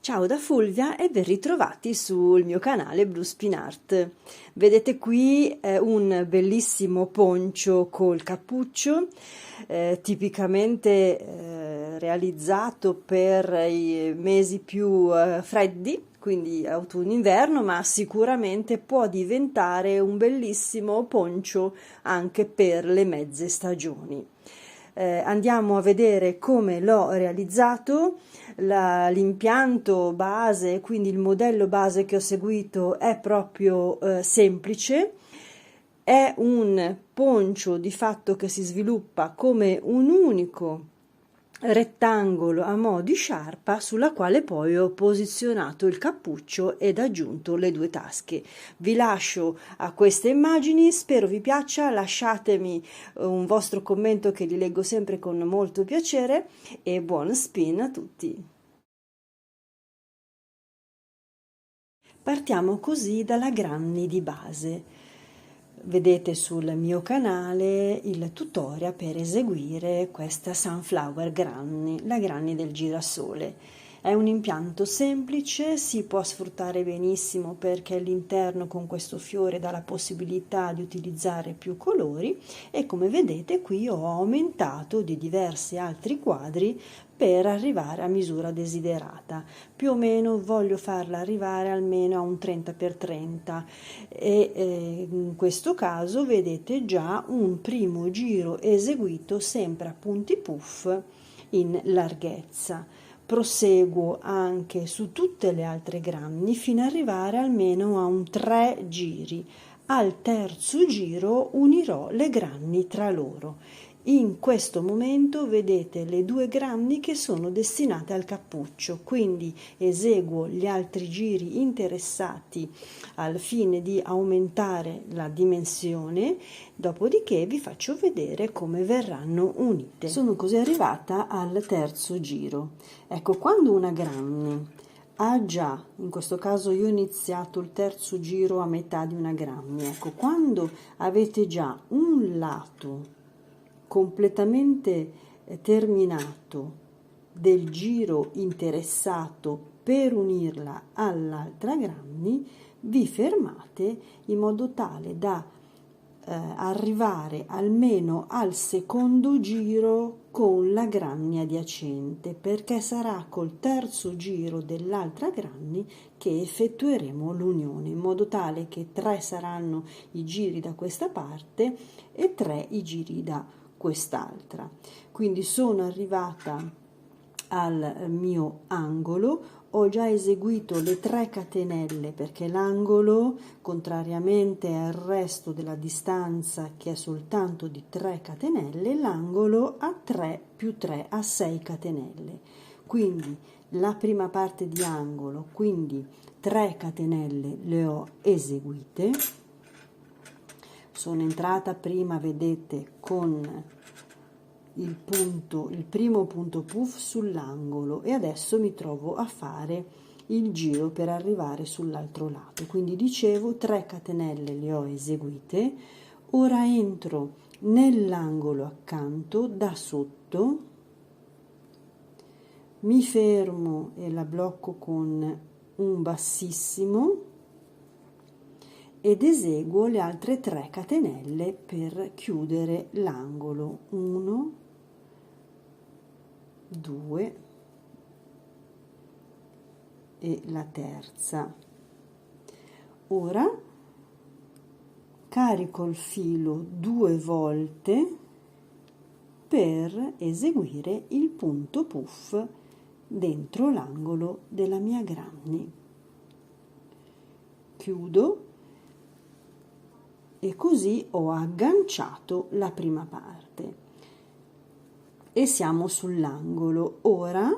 Ciao da Fulvia e ben ritrovati sul mio canale Blue Spin Art. Vedete qui un bellissimo poncio col cappuccio, tipicamente realizzato per i mesi più freddi, quindi autunno-inverno, ma sicuramente può diventare un bellissimo poncio anche per le mezze stagioni. Andiamo a vedere come l'ho realizzato. L'impianto base, quindi il modello base che ho seguito è proprio semplice. È un poncio di fatto che si sviluppa come un unico rettangolo a mo' di sciarpa, sulla quale poi ho posizionato il cappuccio ed aggiunto le due tasche. Vi lascio a queste immagini, spero vi piaccia, lasciatemi un vostro commento che li leggo sempre con molto piacere e buon spin a tutti. Partiamo così dalla granny di base. Vedete sul mio canale il tutorial per eseguire questa Sunflower Granny, la granny del girasole. È un impianto semplice, si può sfruttare benissimo perché all'interno con questo fiore dà la possibilità di utilizzare più colori e come vedete qui ho aumentato di diversi altri quadri per arrivare a misura desiderata. Più o meno voglio farla arrivare almeno a un 30x30 e in questo caso vedete già un primo giro eseguito sempre a punti puff in larghezza. Proseguo anche su tutte le altre granny fino ad arrivare almeno a un 3 giri. Al terzo giro unirò le granny tra loro. In questo momento vedete le due granny che sono destinate al cappuccio, quindi eseguo gli altri giri interessati al fine di aumentare la dimensione, dopodiché vi faccio vedere come verranno unite. Sono così arrivata al terzo giro. Ecco, quando una granny ha già, in questo caso io ho iniziato il terzo giro a metà di una granny, ecco, quando avete già un lato completamente terminato del giro interessato per unirla all'altra granny, vi fermate in modo tale da arrivare almeno al secondo giro con la granny adiacente, perché sarà col terzo giro dell'altra granny che effettueremo l'unione, in modo tale che 3 saranno i giri da questa parte e 3 i giri da quest'altra. Quindi sono arrivata al mio angolo, ho già eseguito le 3 catenelle perché l'angolo, contrariamente al resto della distanza che è soltanto di 3 catenelle, l'angolo ha 3 più 3 a 6 catenelle. Quindi la prima parte di angolo, quindi 3 catenelle le ho eseguite. Sono entrata prima, vedete, con il primo punto puff sull'angolo e adesso mi trovo a fare il giro per arrivare sull'altro lato. Quindi dicevo 3 catenelle le ho eseguite, ora entro nell'angolo accanto da sotto, mi fermo e la blocco con un bassissimo ed eseguo le altre 3 catenelle per chiudere l'angolo. 1, 2 e la terza. Ora carico il filo 2 volte per eseguire il punto puff dentro l'angolo della mia granny. Chiudo e così ho agganciato la prima parte e siamo sull'angolo. Ora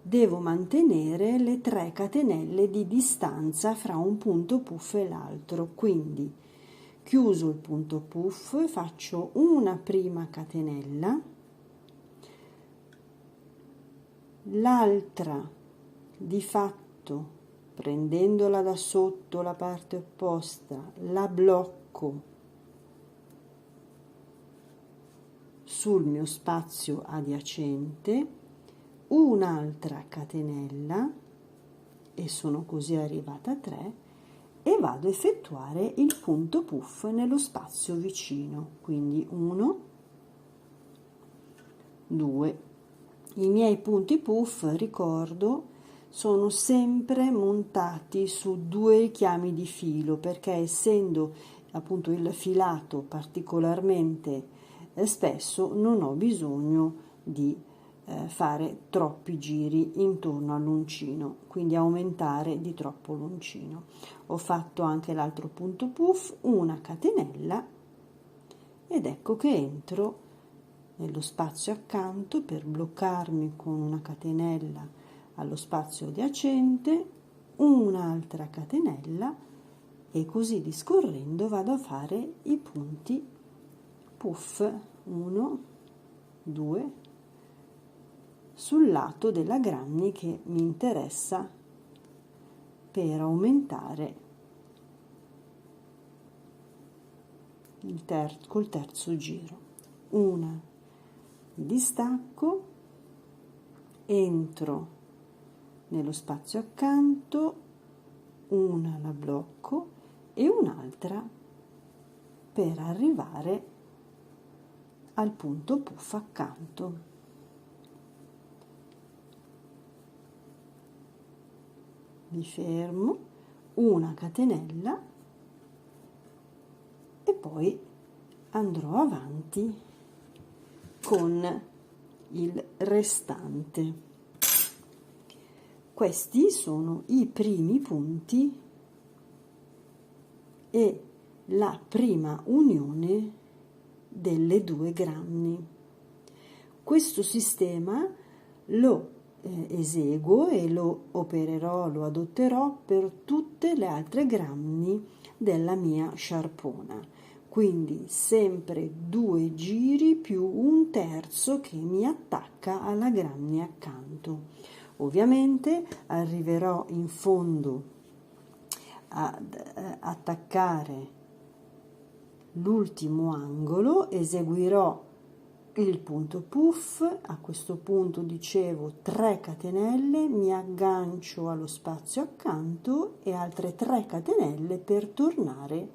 devo mantenere le 3 catenelle di distanza fra un punto puff e l'altro, quindi chiuso il punto puff faccio una prima catenella, l'altra di fatto prendendola da sotto la parte opposta la blocco sul mio spazio adiacente, un'altra catenella e sono così arrivata a 3 e vado a effettuare il punto puff nello spazio vicino, quindi 1, 2. I miei punti puff, ricordo, sono sempre montati su 2 richiami di filo, perché essendo appunto il filato particolarmente spesso non ho bisogno di fare troppi giri intorno all'uncino, quindi aumentare di troppo l'uncino. Ho fatto anche l'altro punto puff, una catenella, ed ecco che entro nello spazio accanto per bloccarmi con una catenella allo spazio adiacente, un'altra catenella, e così discorrendo vado a fare i punti puff 1, 2 sul lato della granny che mi interessa per aumentare col terzo giro. Una distacco, entro nello spazio accanto, una la blocco e un'altra per arrivare al punto puff accanto. Mi fermo, una catenella e poi andrò avanti con il restante. Questi sono i primi punti e la prima unione delle 2 granny. Questo sistema lo eseguo e lo opererò, lo adotterò per tutte le altre granny della mia sciarpona, quindi sempre 2 giri più un terzo che mi attacca alla granny accanto. Ovviamente arriverò in fondo ad attaccare l'ultimo angolo, eseguirò il punto puff, a questo punto dicevo 3 catenelle, mi aggancio allo spazio accanto e altre 3 catenelle per tornare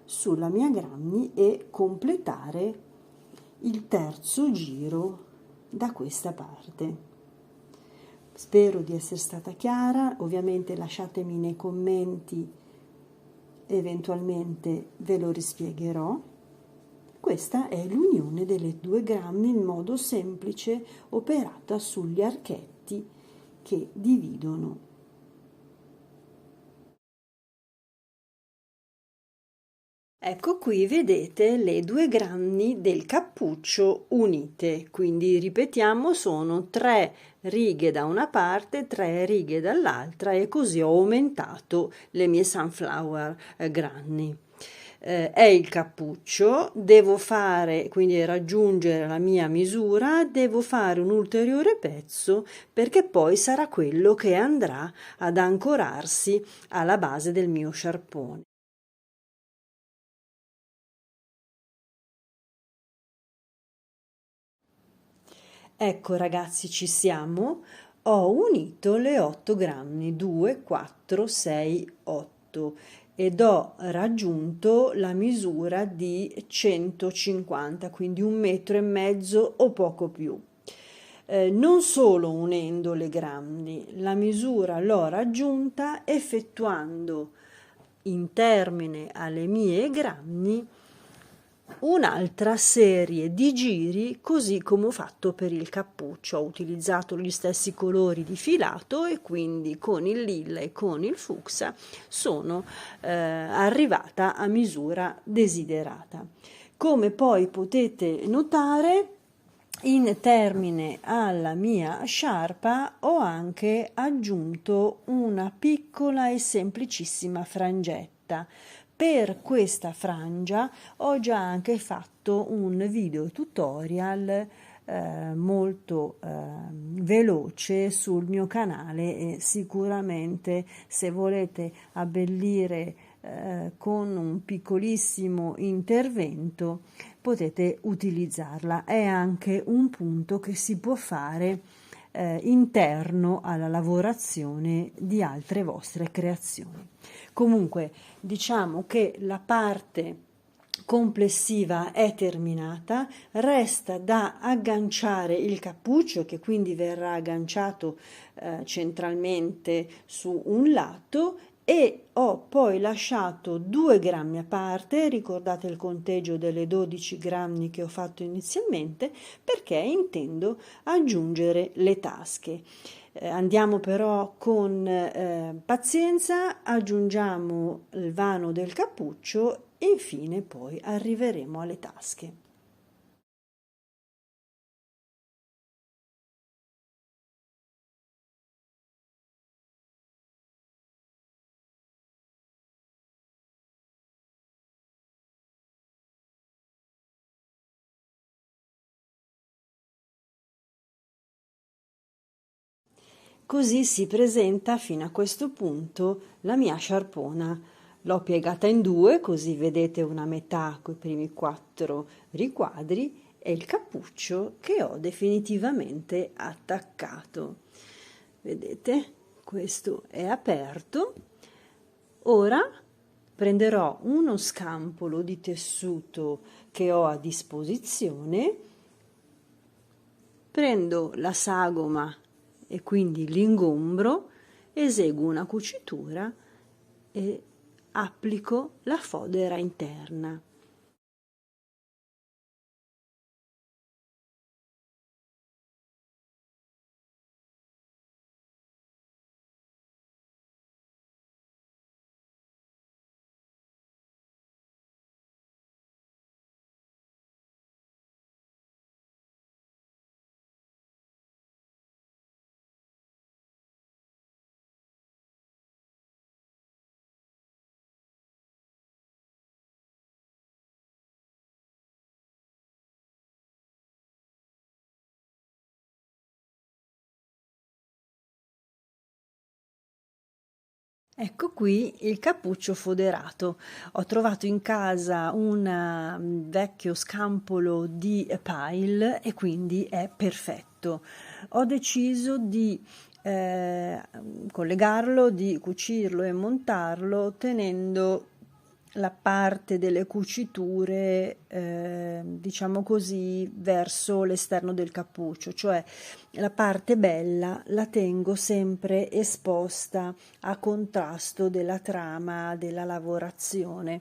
sulla mia granny e completare il terzo giro da questa parte. Spero di essere stata chiara, ovviamente lasciatemi nei commenti, eventualmente ve lo rispiegherò. Questa è l'unione delle 2 granny in modo semplice, operata sugli archetti che dividono. Ecco qui vedete le 2 granny del cappuccio unite, quindi ripetiamo, sono 3 righe da una parte, 3 righe dall'altra, e così ho aumentato le mie sunflower granny. È il cappuccio, devo fare, quindi raggiungere la mia misura, devo fare un ulteriore pezzo perché poi sarà quello che andrà ad ancorarsi alla base del mio sciarpone. Ecco ragazzi, ci siamo. Ho unito le 8 granny, 2, 4, 6, 8, ed ho raggiunto la misura di 150, quindi 1,5 metri o poco più. Non solo unendo le granny, la misura l'ho raggiunta effettuando in termine alle mie granny un'altra serie di giri, così come ho fatto per il cappuccio. Ho utilizzato gli stessi colori di filato e quindi con il lilla e con il fucsia sono arrivata a misura desiderata. Come poi potete notare, in termine alla mia sciarpa ho anche aggiunto una piccola e semplicissima frangetta. Per questa frangia ho già anche fatto un video tutorial molto veloce sul mio canale, e sicuramente se volete abbellire con un piccolissimo intervento potete utilizzarla. È anche un punto che si può fare interno alla lavorazione di altre vostre creazioni. Comunque diciamo che la parte complessiva è terminata, resta da agganciare il cappuccio che quindi verrà agganciato centralmente su un lato e ho poi lasciato 2 grammi a parte, ricordate il conteggio delle 12 grammi che ho fatto inizialmente, perché intendo aggiungere le tasche. Andiamo però con pazienza, aggiungiamo il vano del cappuccio e infine poi arriveremo alle tasche. Così si presenta fino a questo punto la mia sciarpona. L'ho piegata in due, così vedete una metà con i primi 4 riquadri e il cappuccio che ho definitivamente attaccato. Vedete? Questo è aperto. Ora prenderò uno scampolo di tessuto che ho a disposizione, prendo la sagoma e quindi l'ingombro, eseguo una cucitura e applico la fodera interna. Ecco qui il cappuccio foderato. Ho trovato in casa un vecchio scampolo di pile e quindi è perfetto. Ho deciso di collegarlo, di cucirlo e montarlo tenendo la parte delle cuciture, diciamo così, verso l'esterno del cappuccio, cioè la parte bella la tengo sempre esposta a contrasto della trama della lavorazione.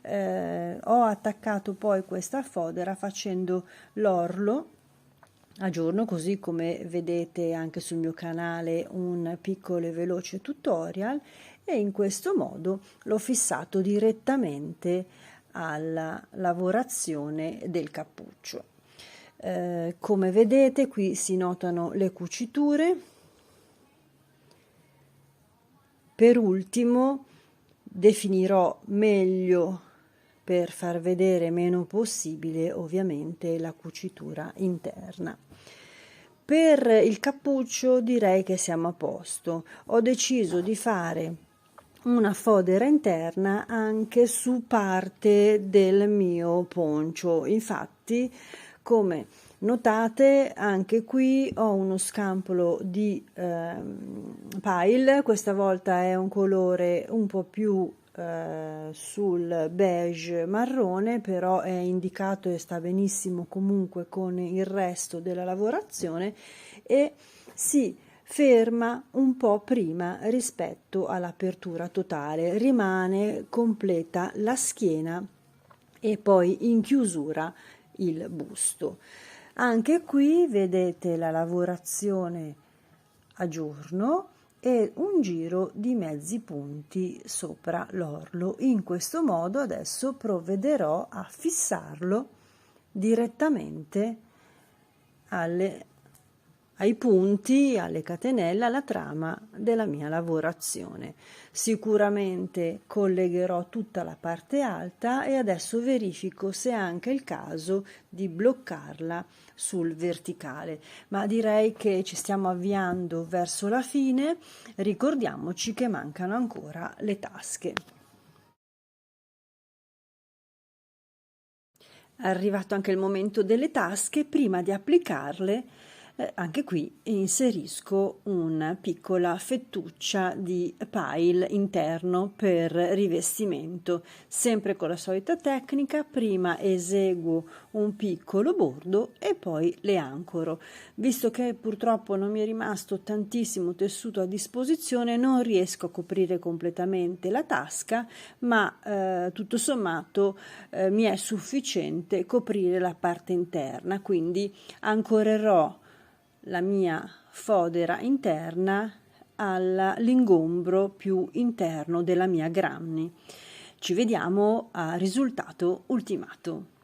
Ho attaccato poi questa fodera facendo l'orlo a giorno, così come vedete anche sul mio canale un piccolo e veloce tutorial, e in questo modo l'ho fissato direttamente alla lavorazione del cappuccio. Come vedete qui si notano le cuciture. Per ultimo definirò meglio, per far vedere meno possibile ovviamente, la cucitura interna. Per il cappuccio direi che siamo a posto. Ho deciso di fare una fodera interna anche su parte del mio poncio. Infatti, come notate, anche qui ho uno scampolo di pile, questa volta è un colore un po' più sul beige marrone, però è indicato e sta benissimo comunque con il resto della lavorazione e si ferma un po' prima rispetto all'apertura totale, rimane completa la schiena e poi in chiusura il busto. Anche qui vedete la lavorazione a giorno e un giro di mezzi punti sopra l'orlo. In questo modo adesso provvederò a fissarlo direttamente ai punti, alle catenelle, alla trama della mia lavorazione. Sicuramente collegherò tutta la parte alta e adesso verifico se è anche il caso di bloccarla sul verticale, ma direi che ci stiamo avviando verso la fine. Ricordiamoci che mancano ancora le tasche. È arrivato anche il momento delle tasche. Prima di applicarle Anche qui inserisco una piccola fettuccia di pile interno per rivestimento, sempre con la solita tecnica: prima eseguo un piccolo bordo e poi le ancoro. Visto che purtroppo non mi è rimasto tantissimo tessuto a disposizione, non riesco a coprire completamente la tasca, ma tutto sommato mi è sufficiente coprire la parte interna, quindi ancorerò la mia fodera interna all'ingombro più interno della mia granny. Ci vediamo a risultato ultimato.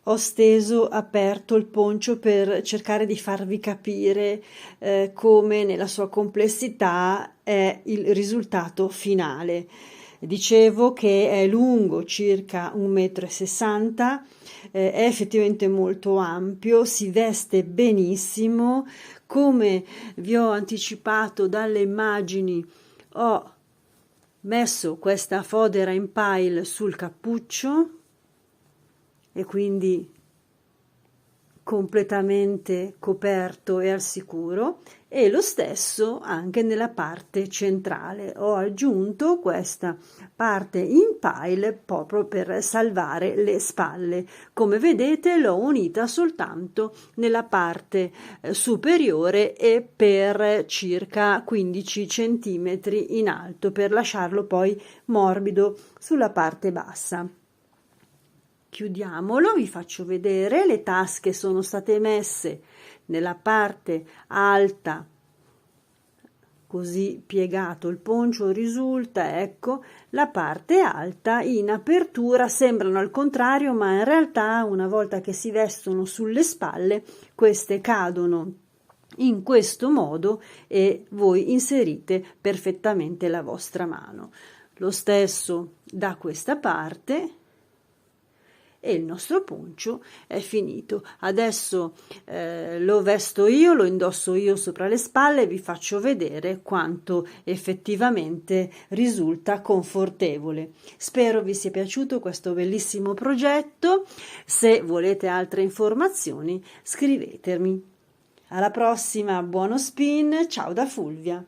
Ho steso, aperto il poncio per cercare di farvi capire come nella sua complessità è il risultato finale. Dicevo che è lungo circa 1,60 m, è effettivamente molto ampio, si veste benissimo. Come vi ho anticipato dalle immagini, ho messo questa fodera in pile sul cappuccio e quindi completamente coperto e al sicuro, e lo stesso anche nella parte centrale. Ho aggiunto questa parte in pile proprio per salvare le spalle. Come vedete l'ho unita soltanto nella parte superiore e per circa 15 centimetri in alto, per lasciarlo poi morbido sulla parte bassa. Chiudiamolo, vi faccio vedere: le tasche sono state messe nella parte alta, così piegato il poncio risulta, ecco, la parte alta in apertura. Sembrano al contrario, ma in realtà una volta che si vestono sulle spalle, queste cadono in questo modo e voi inserite perfettamente la vostra mano. Lo stesso da questa parte, e il nostro poncio è finito. Adesso lo vesto io, lo indosso io sopra le spalle e vi faccio vedere quanto effettivamente risulta confortevole. Spero vi sia piaciuto questo bellissimo progetto. Se volete altre informazioni, scrivetemi. Alla prossima, buono spin, ciao da Fulvia.